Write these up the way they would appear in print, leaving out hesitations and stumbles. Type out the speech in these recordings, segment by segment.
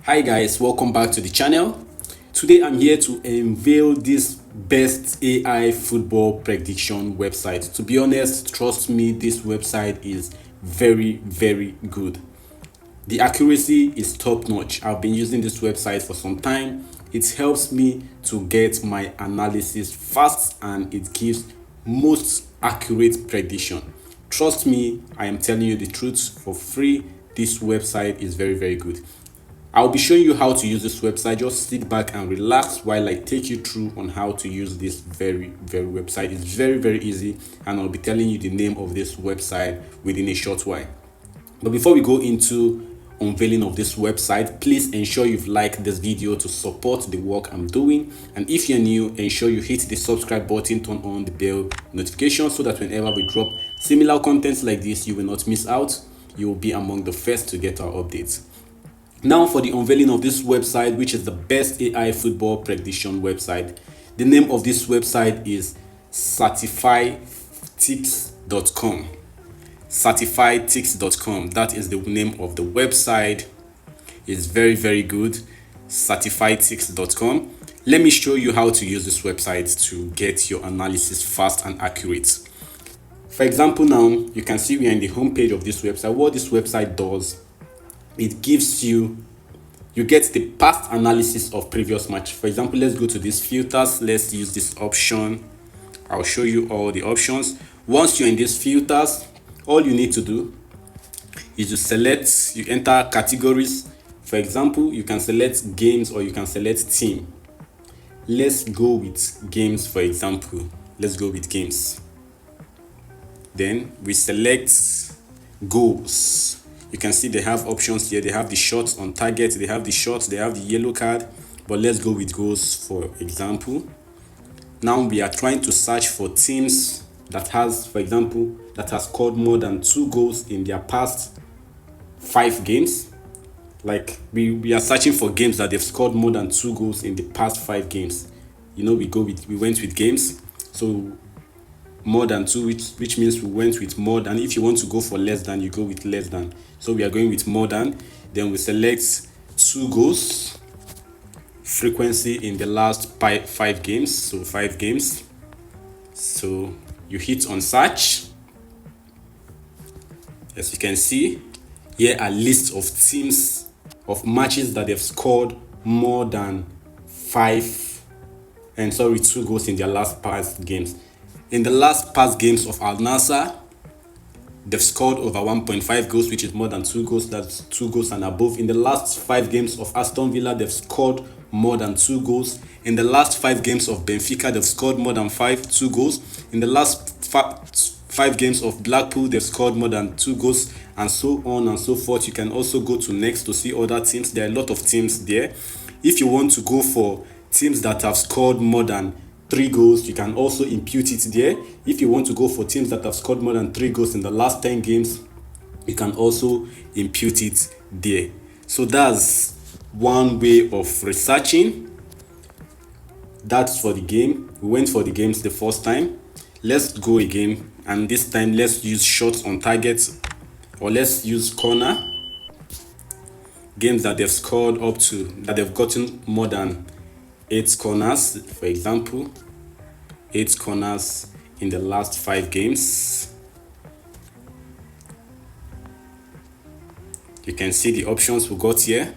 Hi guys, welcome back to the channel. Today I'm here to unveil this best AI football prediction website. To be honest, trust me, this website is very good. The accuracy is top notch. I've been using this website for some time. It helps me to get my analysis fast and it gives most accurate prediction. Trust me, I am telling you the truth for free. This website is very good. I'll be showing you how to use this website. Just sit back and relax while I take you through on how to use this very website. It's very easy, and I'll be telling you the name of this website within a short while. But before we go into unveiling of this website, please ensure you've liked this video to support the work I'm doing. And if you're new, ensure you hit the subscribe button, turn on the bell notification so that whenever we drop similar contents like this, you will not miss out. You will be among the first to get our updates. Now for the unveiling of this website, which is the best AI football prediction website. The name of this website is Statifytix.com. Statifytix.com. That is the name of the website. It's very good. Statifytix.com. Let me show you how to use this website to get your analysis fast and accurate. For example, now you can see we are in the home page of this website. What this website does, it gives you get the past analysis of previous match. For example, let's go to these filters. Let's use this option. I'll show you all the options. Once you're in these filters, all you need to do is to select, you enter categories. For example, you can select games or you can select team. Let's go with games. For example, let's go with games. Then we select goals. You can see they have options here. They have the shots on target, they have the shots, they have the yellow card. But let's go with goals, for example. Now we are trying to search for teams that has, for example, that has scored more than 2 goals in their past 5 games. Like we are searching for games that they've scored more than 2 goals in the past 5 games. You know, we went with games. So more than 2, which means we went with more than. If you want to go for less than, you go with less than. So we are going with more than. Then we select 2 goals frequency in the last 5 games. So 5 games. So you hit on search. As you can see, here are lists of teams of matches that they've scored more than 2 goals in their last past games. In the last past games of Al Nassr, they've scored over 1.5 goals, which is more than 2 goals. That's 2 goals and above. In the last 5 games of Aston Villa, they've scored more than 2 goals. In the last 5 games of Benfica, they've scored more than 2 goals. In the last 5 games of Blackpool, they've scored more than 2 goals, and so on and so forth. You can also go to next to see other teams. There are a lot of teams there. If you want to go for teams that have scored more than 3 goals, you can also impute it there. If you want to go for teams that have scored more than 3 goals in the last 10 games, you can also impute it there. So that's one way of researching. That's for the game. We went for the games the first time. Let's go again, and this time let's use shots on target, or let's use corner. Games that they've scored up to, that they've gotten more than 8 corners, for example, 8 corners in the last 5 games. You can see the options we got here.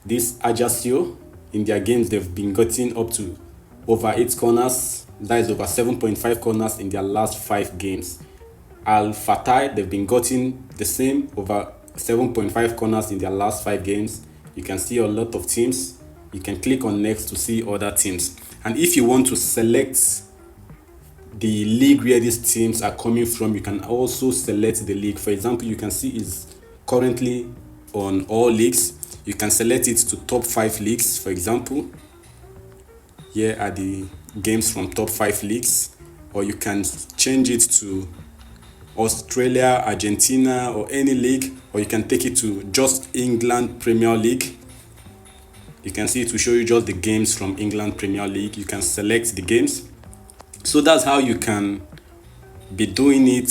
This Ajaccio, in their games, they've been getting up to over 8 corners. That is over 7.5 corners in their last 5 games. Al Fatah, they've been getting the same, over 7.5 corners in their last 5 games. You can see a lot of teams. You can click on next to see other teams. And if you want to select the league where these teams are coming from, you can also select the league. For example, you can see it's currently on all leagues. You can select it to top 5 leagues, for example. Here are the games from top 5 leagues. Or you can change it to Australia, Argentina, or any league. Or you can take it to just England Premier League. You can see it will show you just the games from England Premier League. You can select the games. So that's how you can be doing it.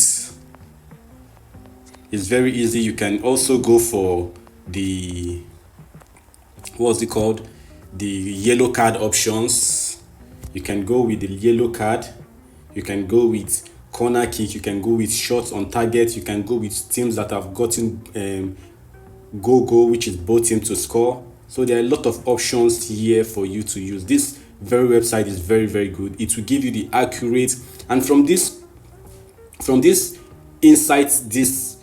It's very easy. You can also go for the what's it called, the yellow card options. You can go with the yellow card, you can go with corner kick, you can go with shots on target, you can go with teams that have gotten go, which is both teams to score. So there are a lot of options here for you to use. This very website is very, very good. It will give you the accurate, and from this insights this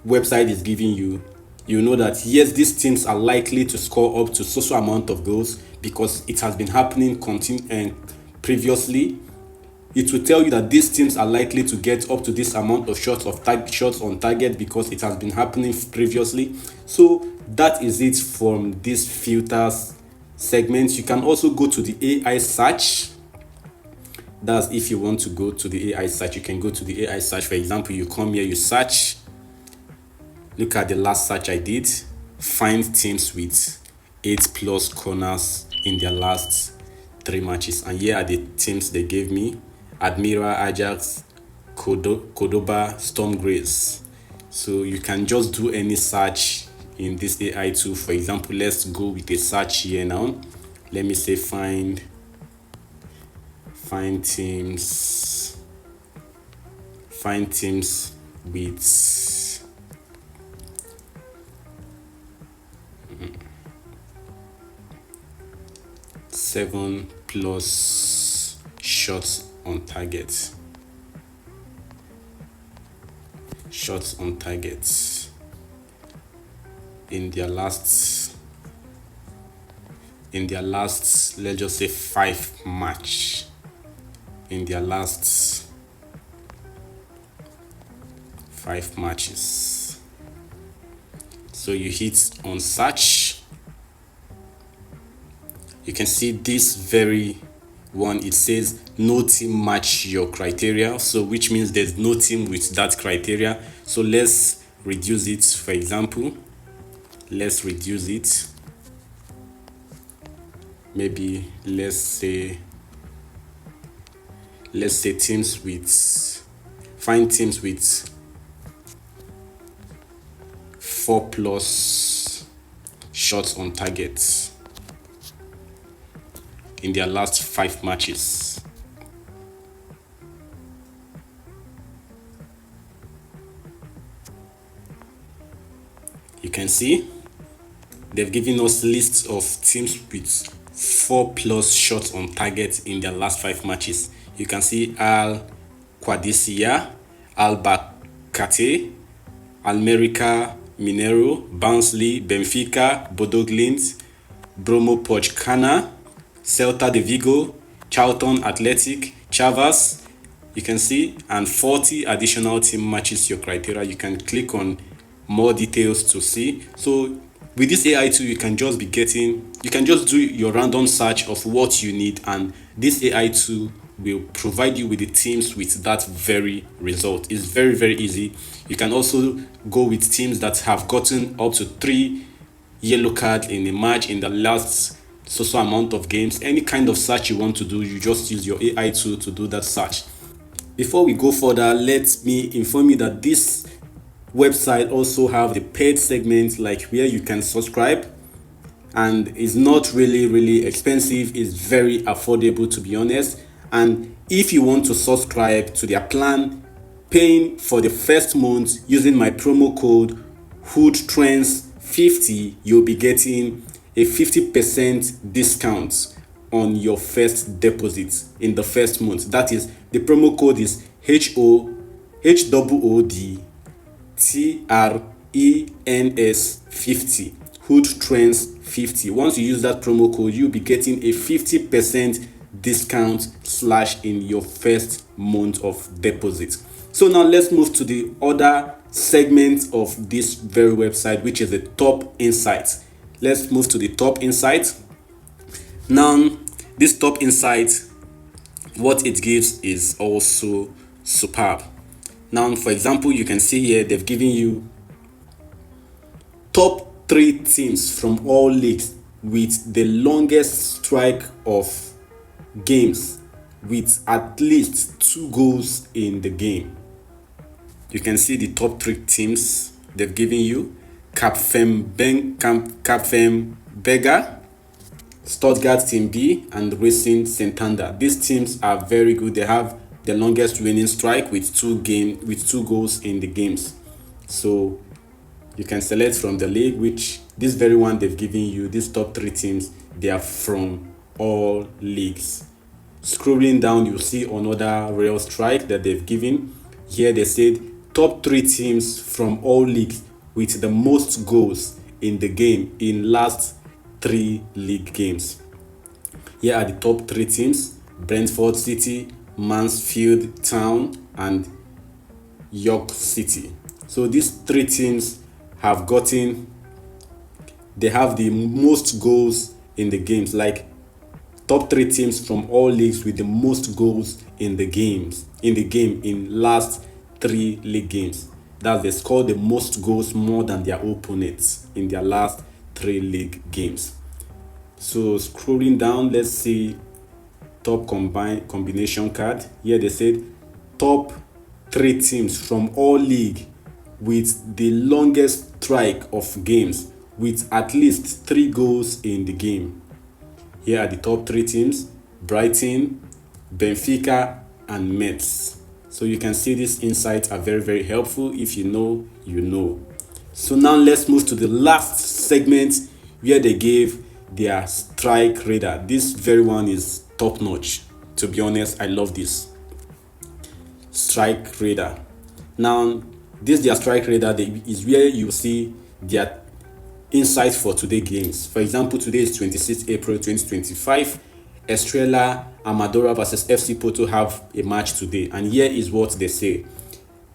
website is giving you, you know that yes, these teams are likely to score up to so amount of goals because it has been happening previously. It will tell you that these teams are likely to get up to this amount of shots on target because it has been happening previously. So that is it from this filters segment. You can also go to the AI search. That's if you want to go to the AI search, you can go to the AI search. For example, you come here, you search. Look at the last search I did. Find teams with 8+ corners in their last 3 matches. And here are the teams they gave me: Admira, Ajax, Cordoba, Storm Grace. So you can just do any search in this AI tool. For example, let's go with a search here now. Let me say find teams with 7+ shots on target. In their last, let's just say 5 match. In their last 5 matches. So you hit on search. You can see this very one, it says no team match your criteria, so which means there's no team with that criteria. So let's reduce it. For example, let's reduce it. Maybe let's say teams with, find teams with 4+ shots on target in their last 5 matches. You can see they've given us lists of teams with 4+ shots on target in their last 5 matches. You can see Al Qadisiyah, Al Bakate, Almerica Mineiro, Barnsley, Benfica, Bodo Glimt, Bromo Pochcana, Celta de Vigo, Charlton Athletic, Chavas. You can see, and 40 additional team matches your criteria. You can click on more details to see. So with this AI tool, you can just do your random search of what you need, and this AI tool will provide you with the teams with that very result. It's very, very easy. You can also go with teams that have gotten up to 3 yellow cards in a match in the last so amount of games. Any kind of search you want to do, you just use your AI tool to do that search. Before we go further, let me inform you that this website also have the paid segment, like where you can subscribe, and it's not really expensive. It's very affordable, to be honest. And if you want to subscribe to their plan, paying for the first month using my promo code HoodTrends50, you'll be getting a 50% discount on your first deposit in the first month. That is, the promo code is HOODTRENS50, HoodTrends50. Once you use that promo code, you'll be getting a 50% discount / in your first month of deposit. So now let's move to the other segment of this very website, which is the top insights. Let's move to the top insight. Now, this top insight, what it gives is also superb. Now, for example, you can see here they've given you top 3 teams from all leagues with the longest streak of games with at least 2 goals in the game. You can see the top 3 teams they've given you: Capfem Bega, Stuttgart Team B, and Racing Santander. These teams are very good. They have the longest winning streak with two goals in the games. So you can select from the league, which this very one they've given you, these top 3 teams, they are from all leagues. Scrolling down, you see another real strike that they've given. Here they said top 3 teams from all leagues with the most goals in the game in last 3 league games. Here are the top 3 teams: Brentford City, Mansfield Town, and York City. So these 3 teams have they have the most goals in the games, like top 3 teams from all leagues with the most goals in the game in last 3 league games. That they score the most goals more than their opponents in their last 3 league games. So scrolling down, let's see top combination card. Here they said top 3 teams from all league with the longest streak of games with at least 3 goals in the game. Here are the top 3 teams: Brighton, Benfica, and Metz. So you can see these insights are very, very helpful. If you know, you know. So now let's move to the last segment where they gave their strike radar. This very one is top notch. To be honest, I love this strike radar. Now, this their strike radar is where you see their insights for today's games. For example, today is 26 April 2025. Estrela Amadora versus FC Porto have a match today, and here is what they say.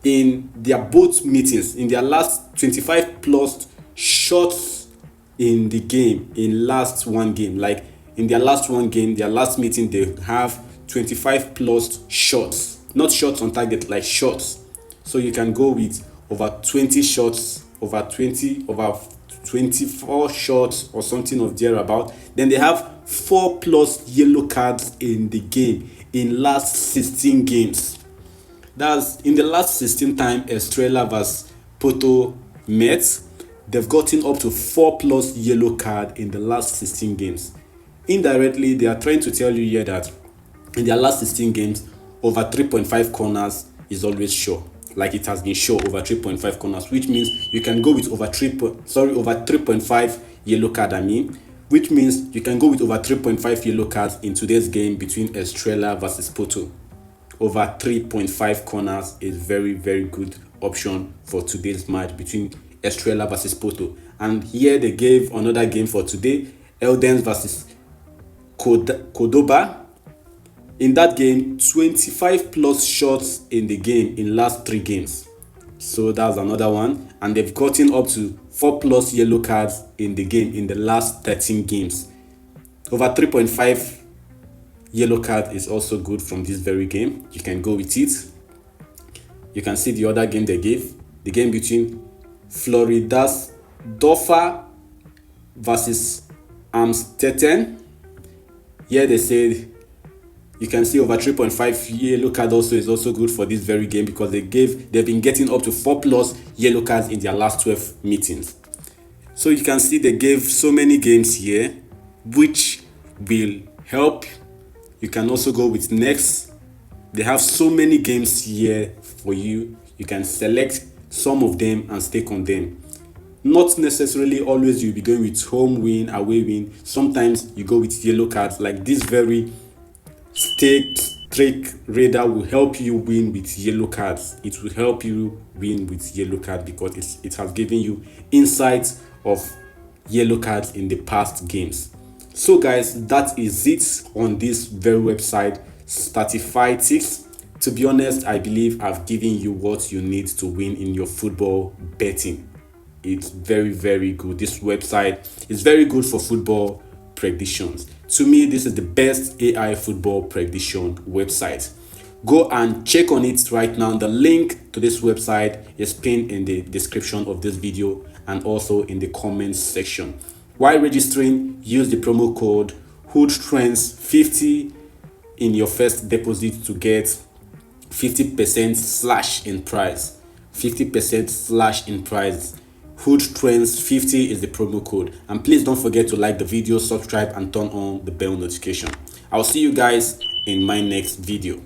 In their both meetings, in their last 25 plus shots in the game, in last one game, like in their last one game, their last meeting, they have 25 plus shots, not shots on target, like shots. So you can go with over 20 shots, over 24 shots or something of thereabout. Then they have 4 plus yellow cards in the game in last 16 games. That's in the last 16 times Estrela vs Porto met, they've gotten up to 4 plus yellow card in the last 16 games. Indirectly, they are trying to tell you here that in their last 16 games, over 3.5 corners is always sure. Like it has been sure over 3.5 corners, which means you can go with over 3.5 yellow card. Which means you can go with over 3.5 yellow cards in today's game between Estrela versus Porto. Over 3.5 corners is very, very good option for today's match between Estrela versus Porto. And here they gave another game for today, Eldens versus Cordoba. In that game, 25 plus shots in the game in last 3 games. So that's another one. And they've gotten up to 4 plus yellow cards in the game in the last 13 games. Over 3.5 yellow card is also good from this very game. You can go with it. You can see the other game they gave. The game between Floridas Dorfer versus Amstetten. Here they said you can see over 3.5 yellow card also is also good for this very game because they've been getting up to 4 plus yellow cards in their last 12 meetings. So you can see they gave so many games here which will help. You can also go with next. They have so many games here for you. You can select some of them and stick on them. Not necessarily always you'll be going with home win, away win. Sometimes you go with yellow cards. Like this very strike radar will help you win with yellow cards. It will help you win with yellow card because it has given you insights of yellow cards in the past games. So guys, that is it on this very website, Statifytix. To be honest, I believe I've given you what you need to win in your football betting. It's very, very good. This website is very good for football predictions. To me, this is the best AI football prediction website. Go and check on it right now. The link to this website is pinned in the description of this video and also in the comments section. While registering, use the promo code HoodTrends50 in your first deposit to get 50% slash in price. 50% slash in price Hood Trends 50 is the promo code. And please don't forget to like the video, subscribe, and turn on the bell notification. I'll see you guys in my next video.